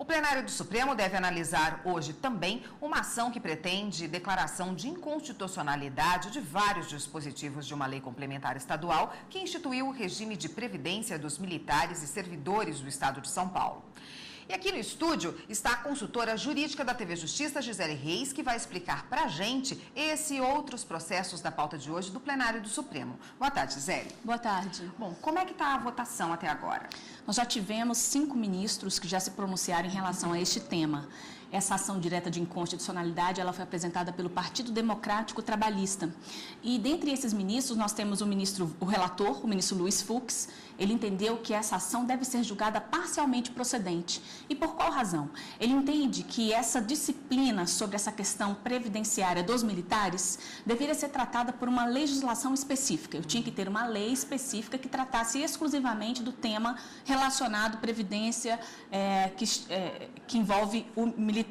O plenário do Supremo deve analisar hoje também uma ação que pretende declaração de inconstitucionalidade de vários dispositivos de uma lei complementar estadual que instituiu o regime de previdência dos militares e servidores do Estado de São Paulo. E aqui no estúdio está a consultora jurídica da TV Justiça, Gisele Reis, que vai explicar para a gente esse e outros processos da pauta de hoje do plenário do Supremo. Boa tarde, Gisele. Boa tarde. Bom, como é que está a votação até agora? Nós já tivemos 5 ministros que já se pronunciaram em relação a este tema. Essa ação direta de inconstitucionalidade, ela foi apresentada pelo Partido Democrático Trabalhista. E dentre esses ministros, nós temos o relator, o ministro Luiz Fux. Ele entendeu que essa ação deve ser julgada parcialmente procedente. E por qual razão? Ele entende que essa disciplina sobre essa questão previdenciária dos militares deveria ser tratada por uma legislação específica. Eu tinha que ter uma lei específica que tratasse exclusivamente do tema relacionado à previdência que envolve o militar.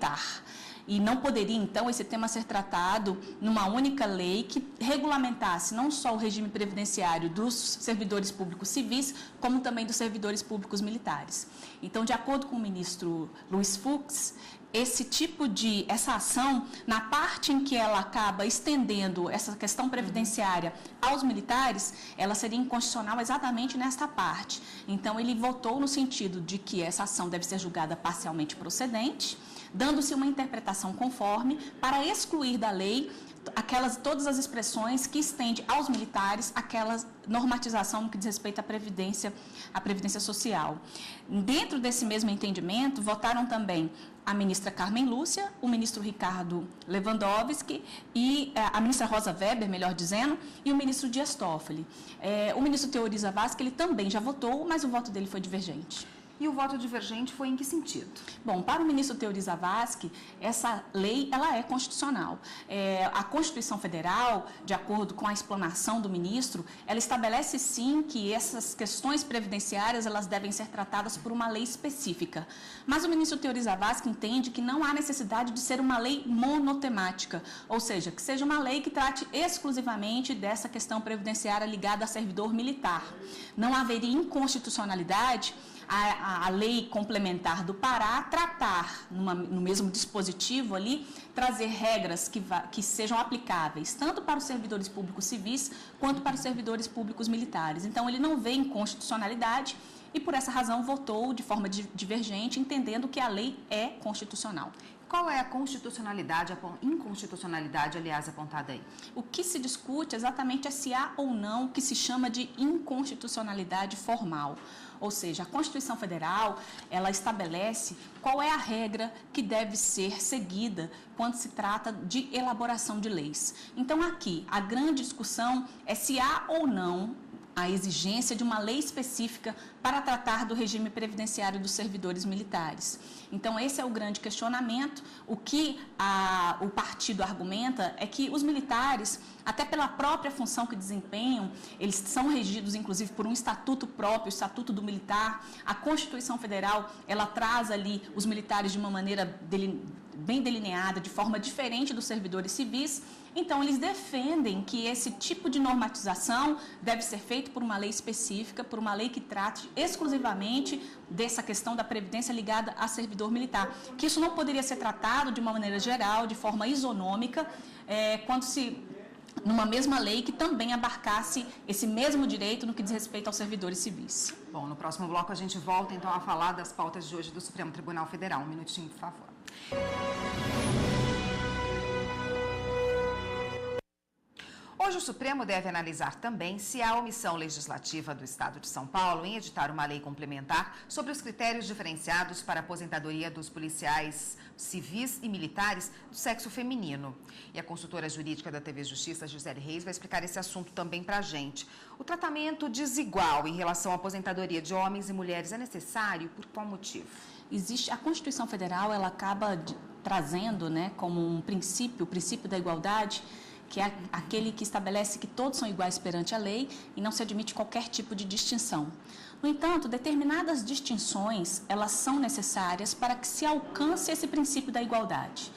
E não poderia, então, esse tema ser tratado numa única lei que regulamentasse não só o regime previdenciário dos servidores públicos civis, como também dos servidores públicos militares. Então, de acordo com o ministro Luiz Fux, essa ação, na parte em que ela acaba estendendo essa questão previdenciária aos militares, ela seria inconstitucional exatamente nesta parte. Então, ele votou no sentido de que essa ação deve ser julgada parcialmente procedente, dando-se uma interpretação conforme para excluir da lei todas as expressões que estende aos militares aquela normatização no que diz respeito à previdência social. Dentro desse mesmo entendimento, votaram também a ministra Carmen Lúcia, o ministro Ricardo Lewandowski e a ministra Rosa Weber, melhor dizendo, e o ministro Dias Toffoli. O ministro Teori Zavascki, ele também já votou, mas o voto dele foi divergente. E o voto divergente foi em que sentido? Bom, para o ministro Teori Zavascki, essa lei ela é constitucional. A Constituição Federal, de acordo com a explanação do ministro, ela estabelece sim que essas questões previdenciárias elas devem ser tratadas por uma lei específica. Mas o ministro Teori Zavascki entende que não há necessidade de ser uma lei monotemática, ou seja, que seja uma lei que trate exclusivamente dessa questão previdenciária ligada a servidor militar. Não haveria inconstitucionalidade a lei complementar do Pará tratar, no mesmo dispositivo ali, trazer regras que sejam aplicáveis, tanto para os servidores públicos civis, quanto para os servidores públicos militares. Então, ele não vê inconstitucionalidade e, por essa razão, votou de forma divergente, entendendo que a lei é constitucional. Qual é a constitucionalidade, a inconstitucionalidade, aliás, apontada aí? O que se discute exatamente é se há ou não o que se chama de inconstitucionalidade formal. Ou seja, a Constituição Federal, ela estabelece qual é a regra que deve ser seguida quando se trata de elaboração de leis. Então, aqui, a grande discussão é se há ou não a exigência de uma lei específica para tratar do regime previdenciário dos servidores militares. Então, esse é o grande questionamento. O que o partido argumenta é que os militares, até pela própria função que desempenham, eles são regidos, inclusive, por um estatuto próprio, o Estatuto do Militar. A Constituição Federal, ela traz ali os militares de uma maneira bem delineada, de forma diferente dos servidores civis. Então, eles defendem que esse tipo de normatização deve ser feito por uma lei específica, por uma lei que trate exclusivamente dessa questão da previdência ligada a servidor militar. Que isso não poderia ser tratado de uma maneira geral, de forma isonômica, numa mesma lei que também abarcasse esse mesmo direito no que diz respeito aos servidores civis. Bom, no próximo bloco a gente volta então a falar das pautas de hoje do Supremo Tribunal Federal. Um minutinho, por favor. Hoje o Supremo deve analisar também se há omissão legislativa do Estado de São Paulo em editar uma lei complementar sobre os critérios diferenciados para a aposentadoria dos policiais civis e militares do sexo feminino. E a consultora jurídica da TV Justiça, Gisele Reis, vai explicar esse assunto também para a gente. O tratamento desigual em relação à aposentadoria de homens e mulheres é necessário? Por qual motivo? A Constituição Federal, ela acaba trazendo, como um princípio, o princípio da igualdade, que é aquele que estabelece que todos são iguais perante a lei e não se admite qualquer tipo de distinção. No entanto, determinadas distinções, elas são necessárias para que se alcance esse princípio da igualdade.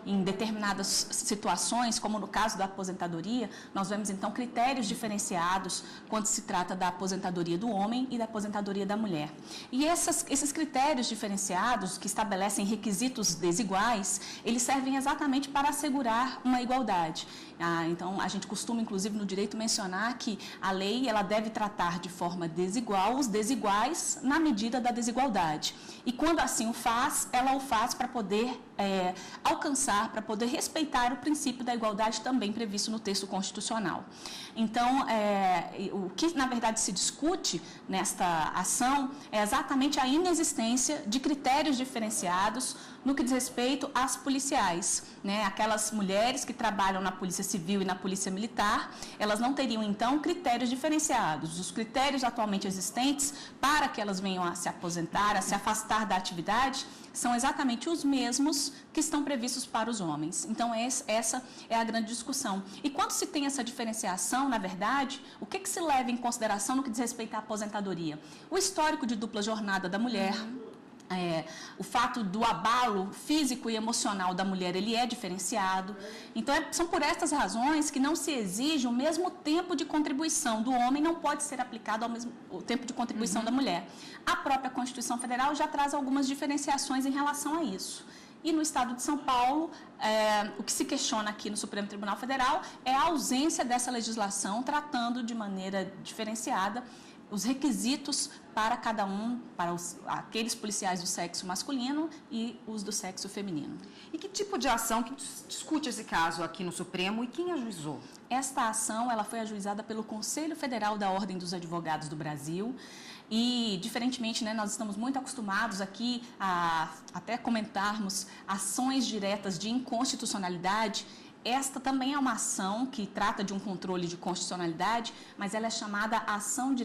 em determinadas situações, como no caso da aposentadoria, nós vemos então critérios diferenciados quando se trata da aposentadoria do homem e da aposentadoria da mulher. E esses critérios diferenciados, que estabelecem requisitos desiguais, eles servem exatamente para assegurar uma igualdade. Então, a gente costuma, inclusive, no direito mencionar que a lei ela deve tratar de forma desigual os desiguais na medida da desigualdade. E quando assim o faz, ela o faz para poder alcançar, para poder respeitar o princípio da igualdade também previsto no texto constitucional. Então, o que na verdade se discute nesta ação é exatamente a inexistência de critérios diferenciados no que diz respeito às policiais, né? Aquelas mulheres que trabalham na Polícia Civil e na Polícia Militar, elas não teriam então critérios diferenciados. Os critérios atualmente existentes para que elas venham a se aposentar, a se afastar da atividade, são exatamente os mesmos que estão previstos para os homens. Então, essa é a grande discussão. E quando se tem essa diferenciação, na verdade, o que se leva em consideração no que diz respeito à aposentadoria? O histórico de dupla jornada da mulher, o fato do abalo físico e emocional da mulher, ele é diferenciado. Então, são por estas razões que não se exige o mesmo tempo de contribuição do homem, não pode ser aplicado ao mesmo tempo de contribuição da mulher. A própria Constituição Federal já traz algumas diferenciações em relação a isso. E no Estado de São Paulo, o que se questiona aqui no Supremo Tribunal Federal é a ausência dessa legislação, tratando de maneira diferenciada os requisitos para cada um, para aqueles policiais do sexo masculino e os do sexo feminino. E que tipo de ação que discute esse caso aqui no Supremo e quem ajuizou? Esta ação ela foi ajuizada pelo Conselho Federal da Ordem dos Advogados do Brasil. E, diferentemente, né, nós estamos muito acostumados aqui a até comentarmos ações diretas de inconstitucionalidade. Esta também é uma ação que trata de um controle de constitucionalidade, mas ela é chamada ação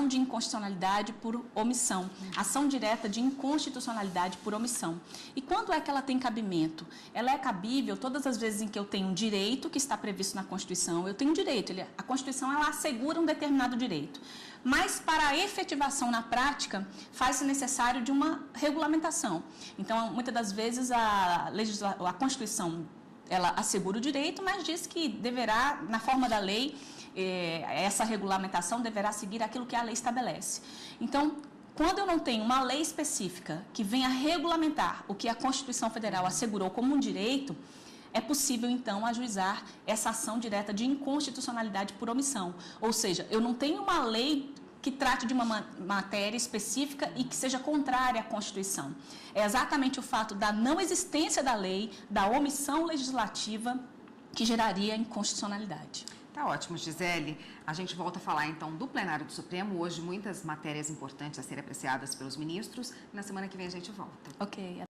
de inconstitucionalidade por omissão, ação direta de inconstitucionalidade por omissão. E quando é que ela tem cabimento? Ela é cabível todas as vezes em que eu tenho um direito que está previsto na Constituição, eu tenho um direito, a Constituição ela assegura um determinado direito. Mas para a efetivação na prática, faz-se necessário de uma regulamentação. Então, muitas das vezes a Constituição ela assegura o direito, mas diz que deverá, na forma da lei, essa regulamentação deverá seguir aquilo que a lei estabelece. Então, quando eu não tenho uma lei específica que venha regulamentar o que a Constituição Federal assegurou como um direito, é possível, então, ajuizar essa ação direta de inconstitucionalidade por omissão. Ou seja, eu não tenho uma lei que trate de uma matéria específica e que seja contrária à Constituição. É exatamente o fato da não existência da lei, da omissão legislativa, que geraria inconstitucionalidade. Tá ótimo, Gisele. A gente volta a falar, então, do plenário do Supremo. Hoje, muitas matérias importantes a serem apreciadas pelos ministros. Na semana que vem, a gente volta. Ok.